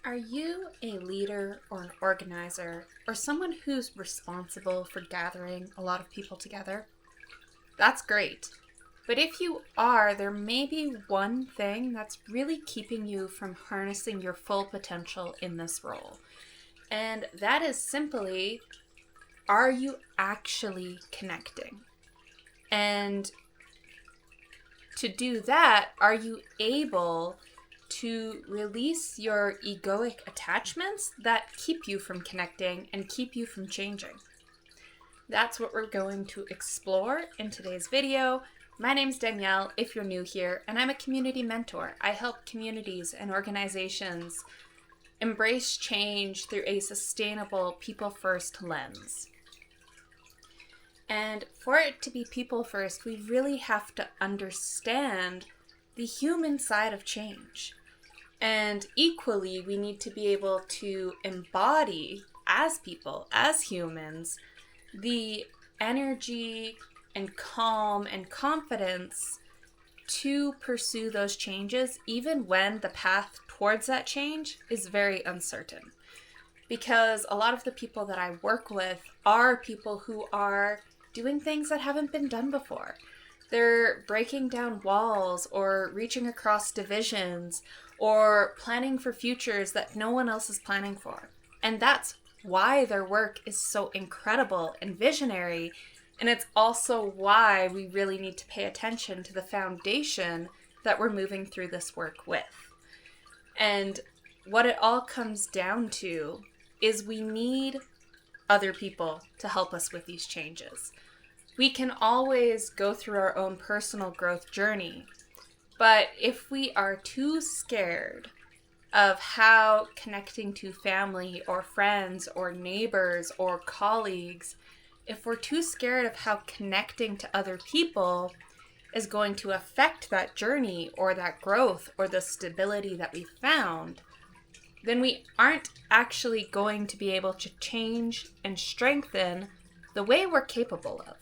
Are you a leader or an organizer or someone who's responsible for gathering a lot of people together? That's great. But if you are, there may be one thing that's really keeping you from harnessing your full potential in this role. And that is simply, are you actually connecting? And to do that, are you able to release your egoic attachments that keep you from connecting and keep you from changing? That's what we're going to explore in today's video. My name's Danielle, if you're new here, and I'm a community mentor. I help communities and organizations embrace change through a sustainable people-first lens. And for it to be people-first, we really have to understand the human side of change. And equally, we need to be able to embody, as people, as humans, the energy and calm and confidence to pursue those changes, even when the path towards that change is very uncertain. Because a lot of the people that I work with are people who are doing things that haven't been done before. They're breaking down walls or reaching across divisions or planning for futures that no one else is planning for. And that's why their work is so incredible and visionary. And it's also why we really need to pay attention to the foundation that we're moving through this work with. And what it all comes down to is we need other people to help us with these changes. We can always go through our own personal growth journey, but if we are too scared of how connecting to family or friends or neighbors or colleagues, if we're too scared of how connecting to other people is going to affect that journey or that growth or the stability that we found, then we aren't actually going to be able to change and strengthen the way we're capable of.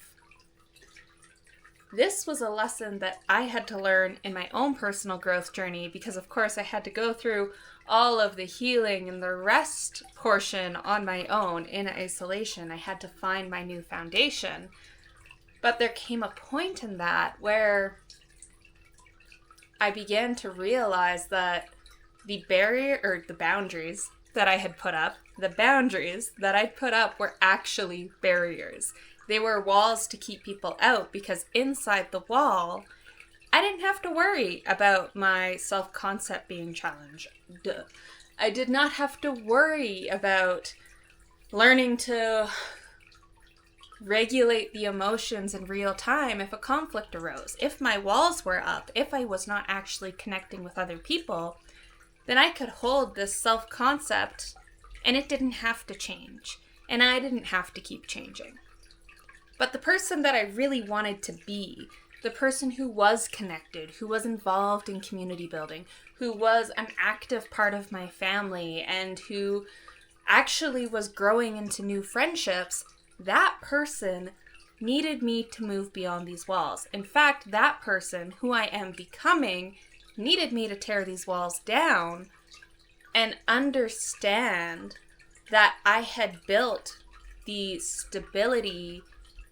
This was a lesson that I had to learn in my own personal growth journey because, of course, I had to go through all of the healing and the rest portion on my own in isolation. I had to find my new foundation. But there came a point in that where I began to realize that the boundaries that I'd put up were actually barriers. They were walls to keep people out because inside the wall, I didn't have to worry about my self-concept being challenged. I did not have to worry about learning to regulate the emotions in real time if a conflict arose. If my walls were up, if I was not actually connecting with other people, then I could hold this self-concept and it didn't have to change. And I didn't have to keep changing. But the person that I really wanted to be, the person who was connected, who was involved in community building, who was an active part of my family, and who actually was growing into new friendships, that person needed me to move beyond these walls. In fact, that person, who I am becoming, needed me to tear these walls down and understand that I had built the stability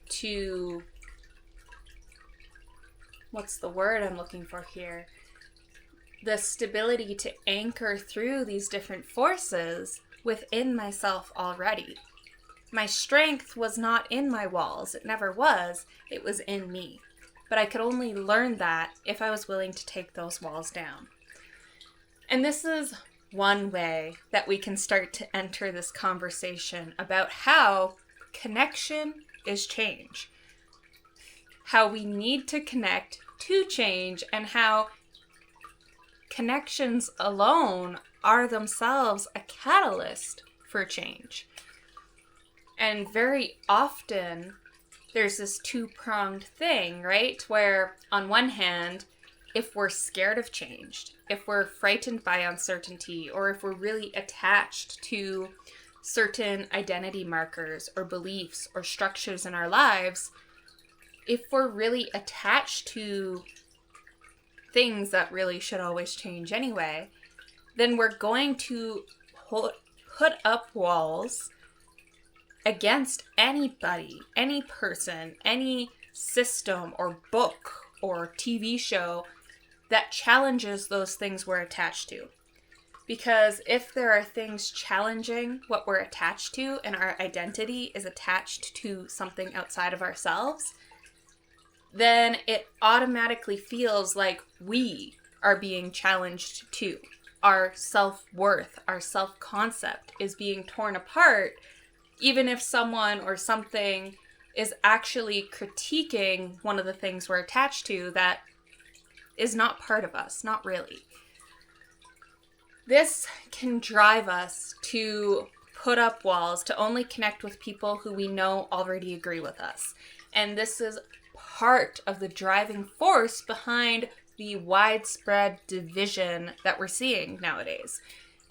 to, what's the word I'm looking for here? The stability to anchor through these different forces within myself already. My strength was not in my walls. It never was. It was in me. But I could only learn that if I was willing to take those walls down. And this is one way that we can start to enter this conversation about how connection is change. How we need to connect to change, and how connections alone are themselves a catalyst for change. And very often there's this two-pronged thing, right? Where on one hand, if we're scared of change, if we're frightened by uncertainty, or if we're really attached to certain identity markers or beliefs or structures in our lives, if we're really attached to things that really should always change anyway, then we're going to put up walls against anybody, any person, any system or book or TV show that challenges those things we're attached to. Because if there are things challenging what we're attached to and our identity is attached to something outside of ourselves, then it automatically feels like we are being challenged too. Our self-worth, our self-concept is being torn apart, even if someone or something is actually critiquing one of the things we're attached to that is not part of us, not really. This can drive us to put up walls, to only connect with people who we know already agree with us. And this is part of the driving force behind the widespread division that we're seeing nowadays.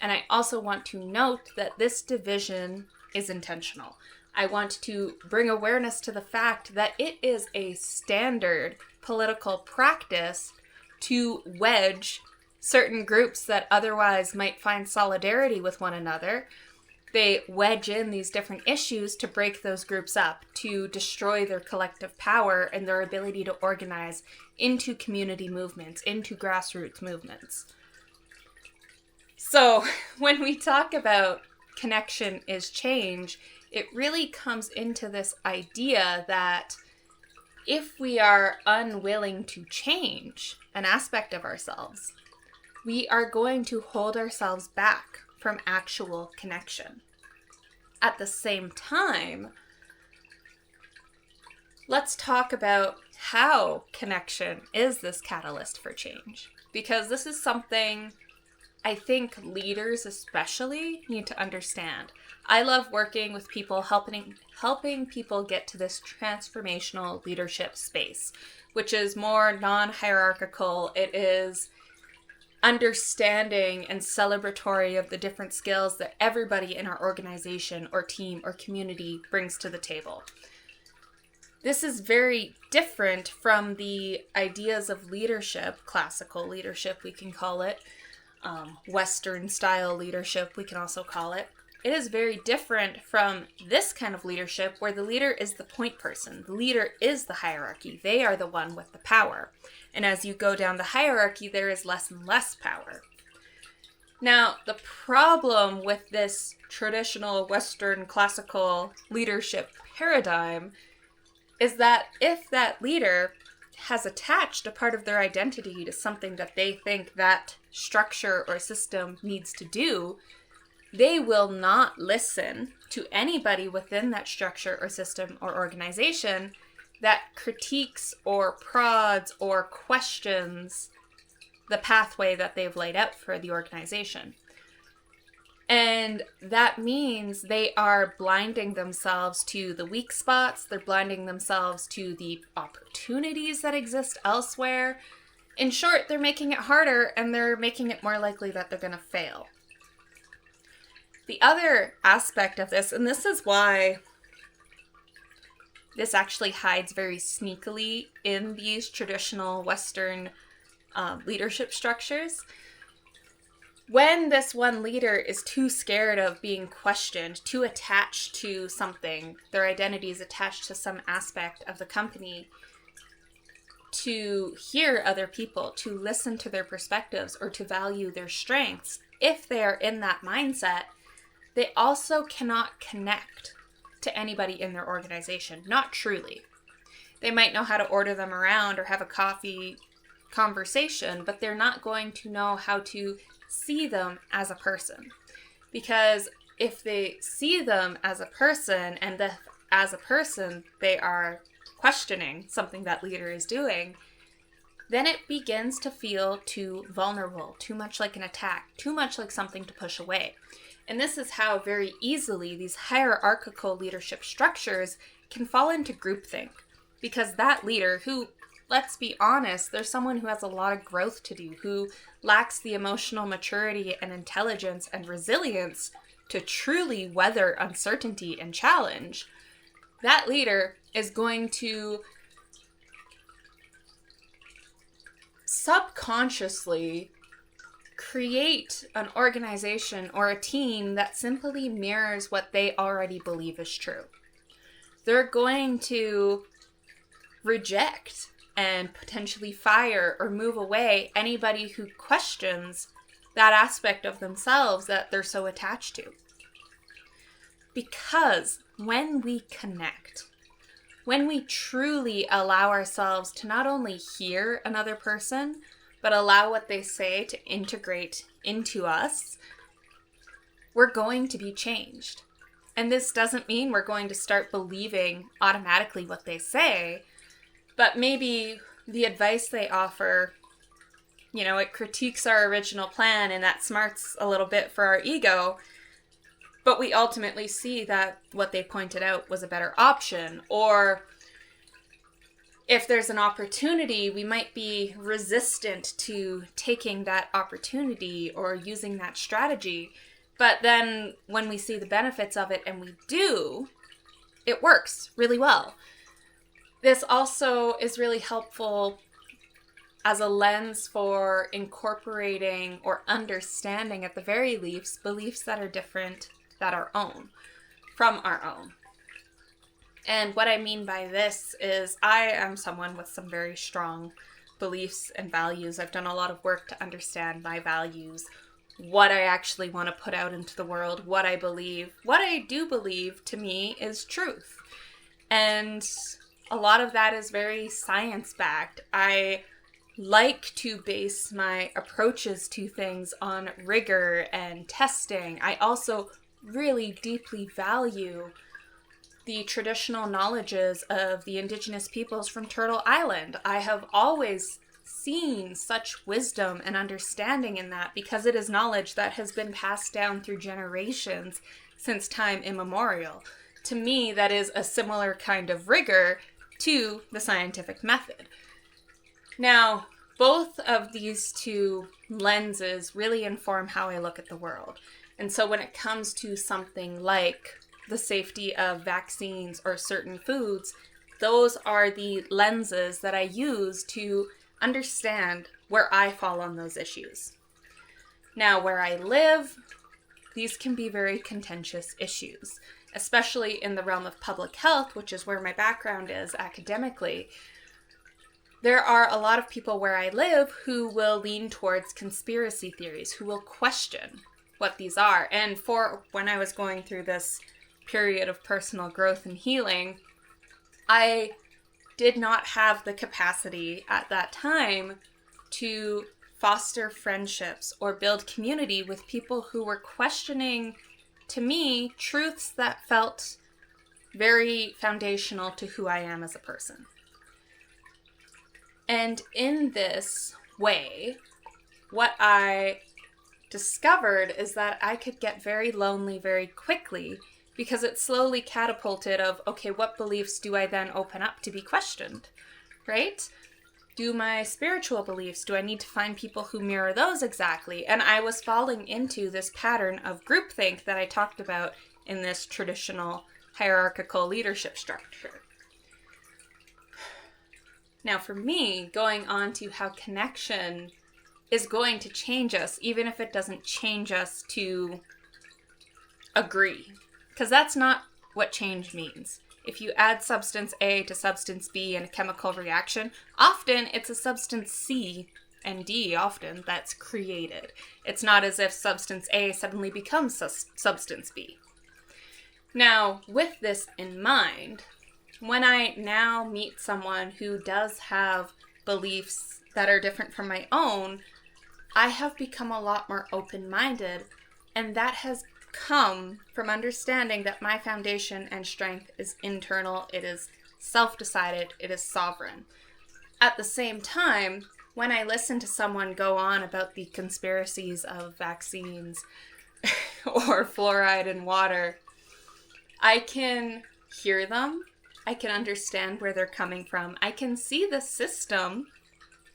And I also want to note that this division is intentional. I want to bring awareness to the fact that it is a standard political practice to wedge certain groups that otherwise might find solidarity with one another. They wedge in these different issues to break those groups up, to destroy their collective power and their ability to organize into community movements, into grassroots movements. So when we talk about connection is change, it really comes into this idea that if we are unwilling to change an aspect of ourselves, we are going to hold ourselves back from actual connection. At the same time, let's talk about how connection is this catalyst for change. Because this is something I think leaders especially need to understand. I love working with people, helping people get to this transformational leadership space, which is more non-hierarchical. It is understanding and celebratory of the different skills that everybody in our organization or team or community brings to the table. This is very different from the ideas of leadership, classical leadership we can call it, Western style leadership we can also call it. It is very different from this kind of leadership where the leader is the point person. The leader is the hierarchy. They are the one with the power. And as you go down the hierarchy, there is less and less power. Now, the problem with this traditional Western classical leadership paradigm is that if that leader has attached a part of their identity to something that they think that structure or system needs to do, they will not listen to anybody within that structure or system or organization that critiques or prods or questions the pathway that they've laid out for the organization. And that means they are blinding themselves to the weak spots, they're blinding themselves to the opportunities that exist elsewhere. In short, they're making it harder and they're making it more likely that they're going to fail. The other aspect of this, and this is why this actually hides very sneakily in these traditional Western leadership structures. When this one leader is too scared of being questioned, too attached to something, their identity is attached to some aspect of the company, to hear other people, to listen to their perspectives, or to value their strengths, if they are in that mindset, they also cannot connect to anybody in their organization, not truly. They might know how to order them around or have a coffee conversation, but they're not going to know how to see them as a person. Because if they see them as a person and as a person they are questioning something that leader is doing, then it begins to feel too vulnerable, too much like an attack, too much like something to push away. And this is how very easily these hierarchical leadership structures can fall into groupthink. Because that leader who, let's be honest, there's someone who has a lot of growth to do, who lacks the emotional maturity and intelligence and resilience to truly weather uncertainty and challenge, that leader is going to subconsciously create an organization or a team that simply mirrors what they already believe is true. They're going to reject and potentially fire or move away anybody who questions that aspect of themselves that they're so attached to. Because when we connect, when we truly allow ourselves to not only hear another person, but allow what they say to integrate into us, we're going to be changed. And this doesn't mean we're going to start believing automatically what they say, but maybe the advice they offer, it critiques our original plan and that smarts a little bit for our ego, but we ultimately see that what they pointed out was a better option. Or if there's an opportunity, we might be resistant to taking that opportunity or using that strategy. But then when we see the benefits of it and we do, it works really well. This also is really helpful as a lens for incorporating or understanding, at the very least, beliefs that are different from our own. And what I mean by this is I am someone with some very strong beliefs and values. I've done a lot of work to understand my values, what I actually want to put out into the world, what I believe. What I do believe, to me, is truth. And a lot of that is very science-backed. I like to base my approaches to things on rigor and testing. I also really deeply value the traditional knowledges of the indigenous peoples from Turtle Island. I have always seen such wisdom and understanding in that because it is knowledge that has been passed down through generations since time immemorial. To me, that is a similar kind of rigor to the scientific method. Now, both of these two lenses really inform how I look at the world. And so when it comes to something like the safety of vaccines or certain foods, those are the lenses that I use to understand where I fall on those issues. Now, where I live, these can be very contentious issues, especially in the realm of public health, which is where my background is academically. There are a lot of people where I live who will lean towards conspiracy theories, who will question what these are. And for when I was going through this period of personal growth and healing, I did not have the capacity at that time to foster friendships or build community with people who were questioning, to me, truths that felt very foundational to who I am as a person. And in this way, what I discovered is that I could get very lonely very quickly because it slowly catapulted of, okay, what beliefs do I then open up to be questioned, right? Do my spiritual beliefs, do I need to find people who mirror those exactly? And I was falling into this pattern of groupthink that I talked about in this traditional hierarchical leadership structure. Now for me, going on to how connection is going to change us, even if it doesn't change us to agree. Because that's not what change means. If you add substance A to substance B in a chemical reaction, often it's a substance C and D often that's created. It's not as if substance A suddenly becomes substance B. Now, with this in mind, when I now meet someone who does have beliefs that are different from my own, I have become a lot more open-minded, and that has come from understanding that my foundation and strength is internal, it is self-decided, it is sovereign. At the same time, when I listen to someone go on about the conspiracies of vaccines or fluoride in water, I can hear them, I can understand where they're coming from, I can see the system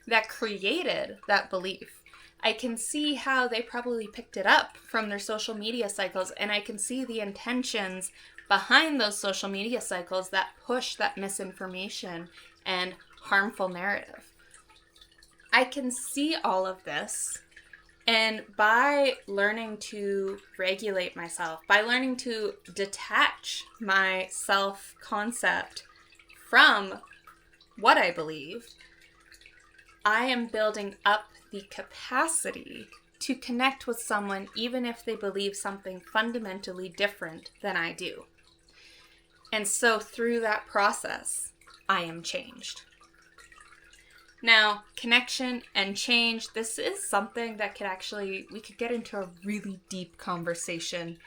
that created that belief. I can see how they probably picked it up from their social media cycles, and I can see the intentions behind those social media cycles that push that misinformation and harmful narrative. I can see all of this, And by learning to regulate myself, by learning to detach my self-concept from what I believe, I am building up the capacity to connect with someone even if they believe something fundamentally different than I do. And so through that process, I am changed. Now, connection and change, this is something that we could get into a really deep conversation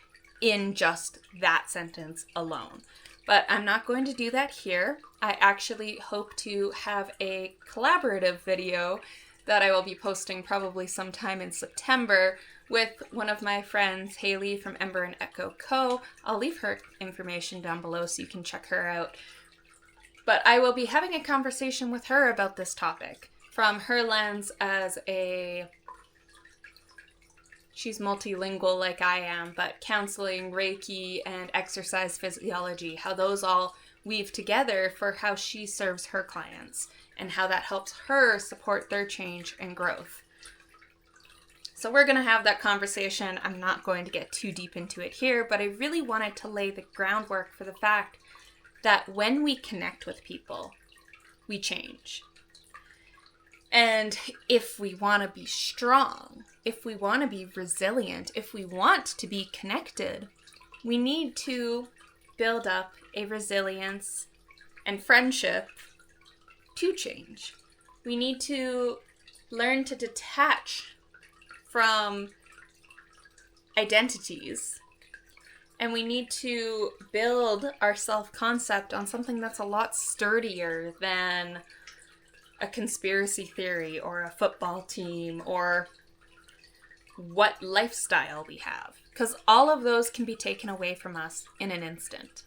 in just that sentence alone. But I'm not going to do that here. I actually hope to have a collaborative video that I will be posting probably sometime in September with one of my friends, Haley from Ember and Echo Co. I'll leave her information down below so you can check her out. But I will be having a conversation with her about this topic from her lens as she's multilingual like I am, but counseling, Reiki, and exercise physiology, how those all weave together for how she serves her clients and how that helps her support their change and growth. So we're going to have that conversation. I'm not going to get too deep into it here, but I really wanted to lay the groundwork for the fact that when we connect with people, we change. And if we want to be strong, if we want to be resilient, if we want to be connected, we need to build up a resilience and friendship to change. We need to learn to detach from identities. And we need to build our self-concept on something that's a lot sturdier than a conspiracy theory or a football team or what lifestyle we have. Because all of those can be taken away from us in an instant.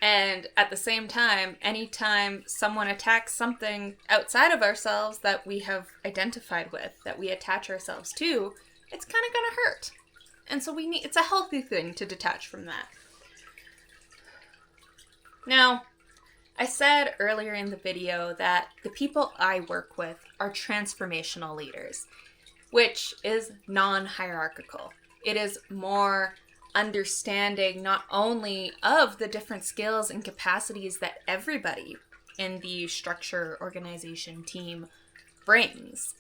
And at the same time, anytime someone attacks something outside of ourselves that we have identified with, that we attach ourselves to, it's kind of going to hurt. And so it's a healthy thing to detach from that. Now, I said earlier in the video that the people I work with are transformational leaders, which is non-hierarchical. It is more understanding not only of the different skills and capacities that everybody in the structure, organization, team brings,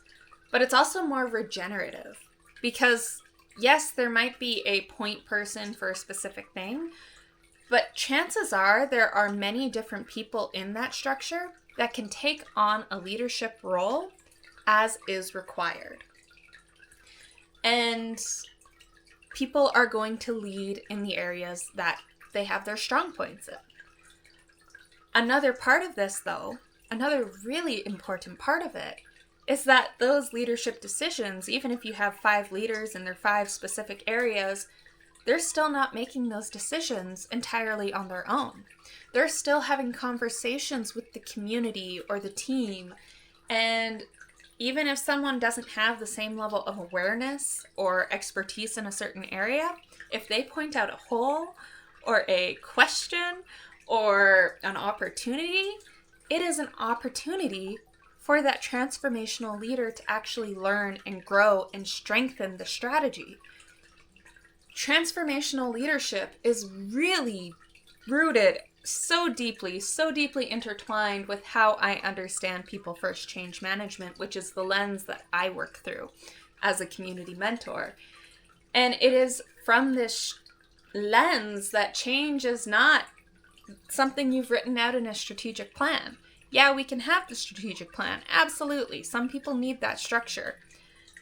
but it's also more regenerative because yes, there might be a point person for a specific thing, but chances are there are many different people in that structure that can take on a leadership role as is required. And people are going to lead in the areas that they have their strong points in. Another part of this, though, another really important part of it, is that those leadership decisions, even if you have 5 leaders in their 5 specific areas, they're still not making those decisions entirely on their own. They're still having conversations with the community or the team. And even if someone doesn't have the same level of awareness or expertise in a certain area, if they point out a hole or a question or an opportunity, it is an opportunity for that transformational leader to actually learn and grow and strengthen the strategy. Transformational leadership is really rooted so deeply intertwined with how I understand people first change management, which is the lens that I work through as a community mentor. And it is from this lens that change is not something you've written out in a strategic plan. Yeah, we can have the strategic plan. Absolutely. Some people need that structure.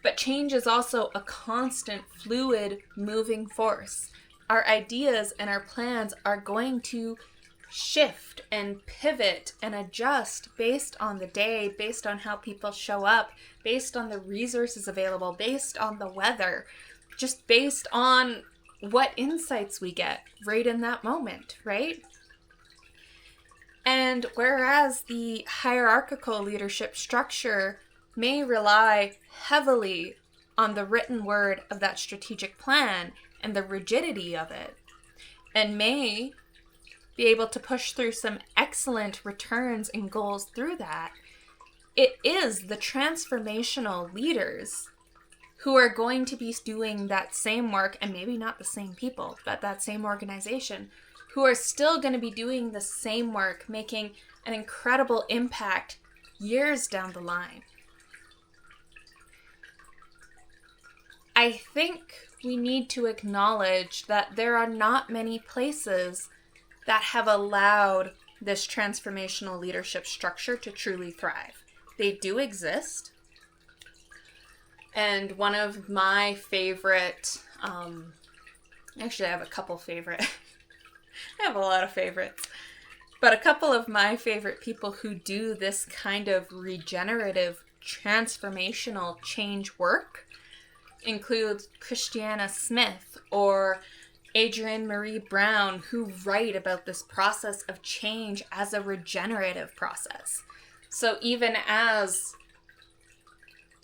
But change is also a constant, fluid, moving force. Our ideas and our plans are going to shift and pivot and adjust based on the day, based on how people show up, based on the resources available, based on the weather, just based on what insights we get right in that moment, right? And whereas the hierarchical leadership structure may rely heavily on the written word of that strategic plan and the rigidity of it, and may be able to push through some excellent returns and goals through that, it is the transformational leaders who are going to be doing that same work, and maybe not the same people, but that same organization, who are still going to be doing the same work, making an incredible impact years down the line. I think we need to acknowledge that there are not many places that have allowed this transformational leadership structure to truly thrive. They do exist. And one of my favorite, actually I have a couple favorite, I have a lot of favorites, but a couple of my favorite people who do this kind of regenerative, transformational change work include Christiana Smith or Adrienne Marie Brown, who write about this process of change as a regenerative process. So even as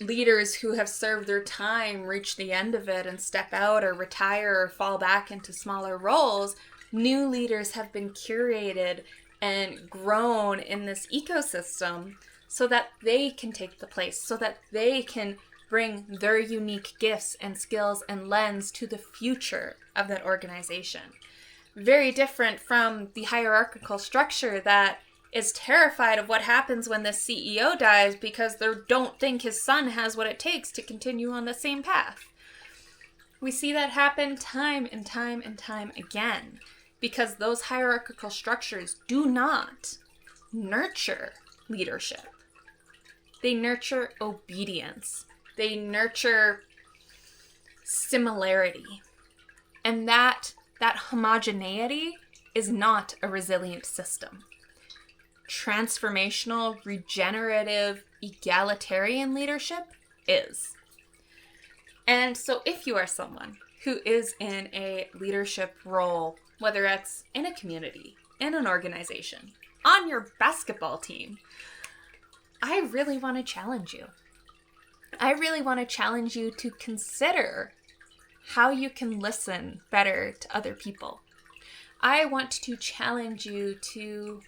leaders who have served their time reach the end of it and step out or retire or fall back into smaller roles, new leaders have been curated and grown in this ecosystem so that they can take the place, so that they can bring their unique gifts and skills and lens to the future of that organization. Very different from the hierarchical structure that is terrified of what happens when the CEO dies because they don't think his son has what it takes to continue on the same path. We see that happen time and time and time again because those hierarchical structures do not nurture leadership. They nurture obedience. They nurture similarity. And that homogeneity is not a resilient system. Transformational, regenerative, egalitarian leadership is. And so if you are someone who is in a leadership role, whether that's in a community, in an organization, on your basketball team, I really want to challenge you. I really want to challenge you to consider how you can listen better to other people. I want to challenge you to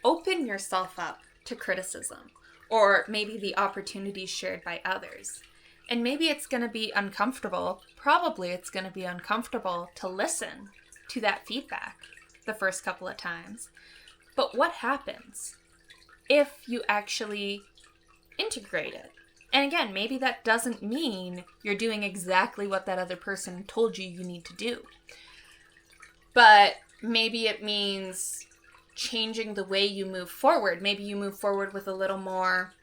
open yourself up to criticism, or maybe the opportunities shared by others. And maybe it's going to be uncomfortable, probably it's going to be uncomfortable to listen to that feedback the first couple of times. But what happens if you actually integrate it? And again, maybe that doesn't mean you're doing exactly what that other person told you need to do. But maybe it means changing the way you move forward. Maybe you move forward with a little more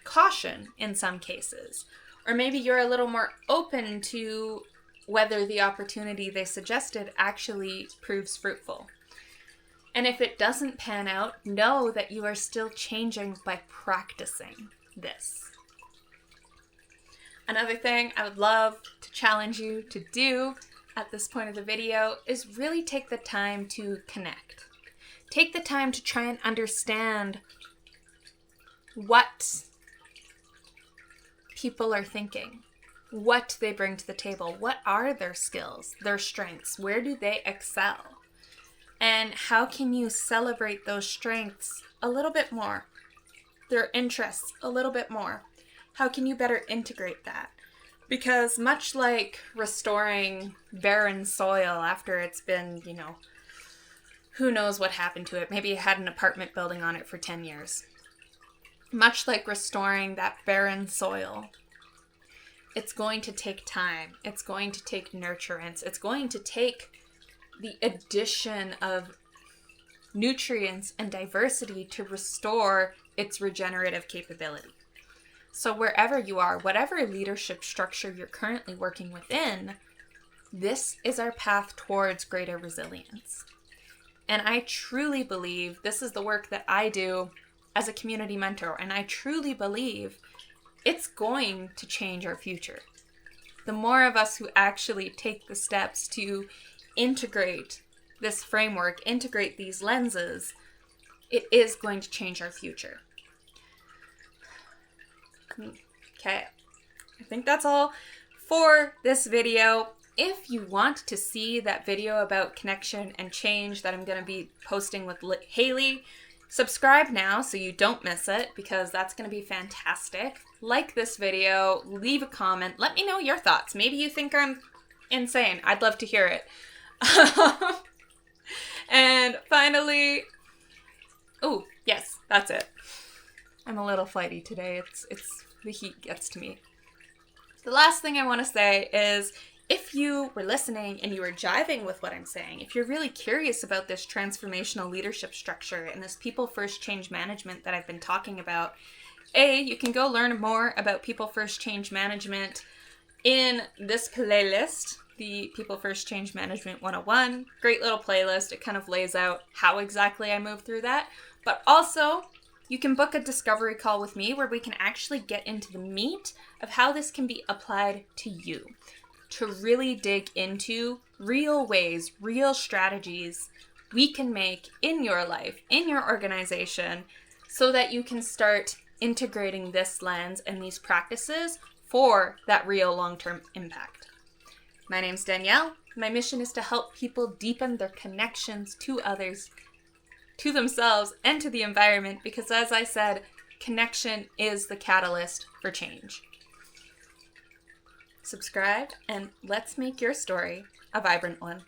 caution in some cases. Or maybe you're a little more open to whether the opportunity they suggested actually proves fruitful. And if it doesn't pan out, know that you are still changing by practicing this. Another thing I would love to challenge you to do at this point of the video is really take the time to connect. Take the time to try and understand what people are thinking, what they bring to the table, what are their skills, their strengths, where do they excel, and how can you celebrate those strengths a little bit more, their interests a little bit more. How can you better integrate that? Because much like restoring barren soil after it's been, who knows what happened to it. Maybe it had an apartment building on it for 10 years. Much like restoring that barren soil, it's going to take time. It's going to take nurturance. It's going to take the addition of nutrients and diversity to restore its regenerative capability. So wherever you are, whatever leadership structure you're currently working within, this is our path towards greater resilience. And I truly believe this is the work that I do as a community mentor, and I truly believe it's going to change our future. The more of us who actually take the steps to integrate this framework, integrate these lenses, it is going to change our future. Okay, I think that's all for this video. If you want to see that video about connection and change that I'm going to be posting with Haley, subscribe now so you don't miss it, because that's going to be fantastic. like this video, leave a comment, let me know your thoughts. Maybe you think I'm insane. I'd love to hear it. And finally, oh, yes, that's it. I'm a little flighty today. It's the heat gets to me. The last thing I want to say is, if you were listening and you were jiving with what I'm saying, if you're really curious about this transformational leadership structure and this people first change management that I've been talking about, you can go learn more about people first change management in this playlist, the People First Change Management 101. Great little playlist. It kind of lays out how exactly I move through that. But also, you can book a discovery call with me where we can actually get into the meat of how this can be applied to you, to really dig into real ways, real strategies we can make in your life, in your organization, so that you can start integrating this lens and these practices for that real long-term impact. My name's Danielle. My mission is to help people deepen their connections to others, to themselves, and to the environment, because as I said, connection is the catalyst for change. Subscribe, and let's make your story a vibrant one.